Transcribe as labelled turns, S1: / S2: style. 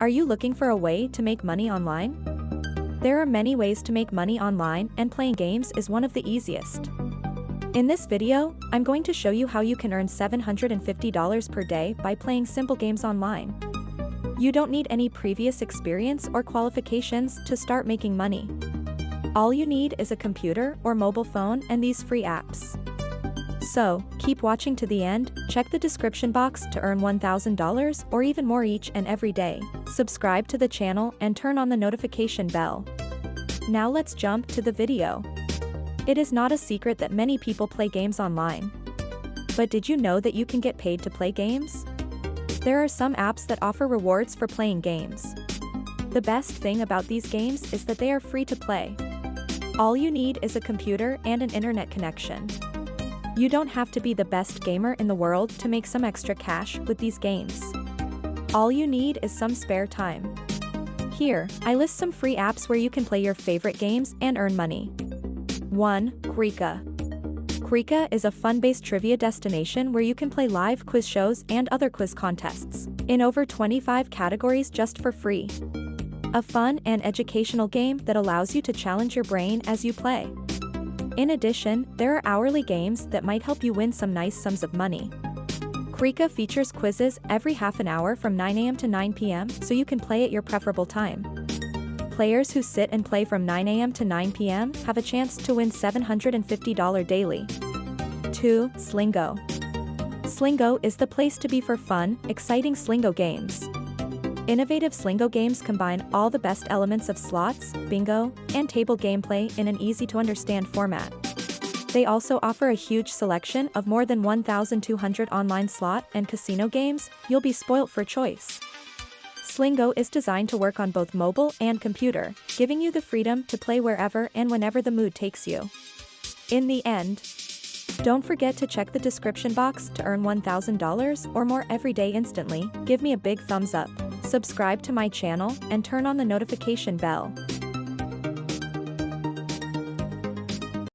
S1: Are you looking for a way to make money online? There are many ways to make money online, and playing games is one of the easiest. In this video, I'm going to show you how you can earn $750 per day by playing simple games online. You don't need any previous experience or qualifications to start making money. All you need is a computer or mobile phone and these free apps. So, keep watching to the end, check the description box to earn $1,000 or even more each and every day. Subscribe to the channel and turn on the notification bell. Now let's jump to the video. It is not a secret that many people play games online. But did you know that you can get paid to play games? There are some apps that offer rewards for playing games. The best thing about these games is that they are free to play. All you need is a computer and an internet connection. You don't have to be the best gamer in the world to make some extra cash with these games. All you need is some spare time. Here, I list some free apps where you can play your favorite games and earn money. 1. Krika. Krika is a fun-based trivia destination where you can play live quiz shows and other quiz contests in over 25 categories just for free. A fun and educational game that allows you to challenge your brain as you play. In addition, there are hourly games that might help you win some nice sums of money. Krika features quizzes every half an hour from 9 a.m. to 9 p.m. so you can play at your preferable time. Players who sit and play from 9 a.m. to 9 p.m. have a chance to win $750 daily. 2. Slingo. Slingo is the place to be for fun, exciting Slingo games. Innovative Slingo games combine all the best elements of slots, bingo, and table gameplay in an easy-to-understand format. They also offer a huge selection of more than 1,200 online slot and casino games. You'll be spoilt for choice. Slingo is designed to work on both mobile and computer, giving you the freedom to play wherever and whenever the mood takes you. In the end, don't forget to check the description box to earn $1,000 or more every day instantly. Give me a big thumbs up. Subscribe to my channel and turn on the notification bell.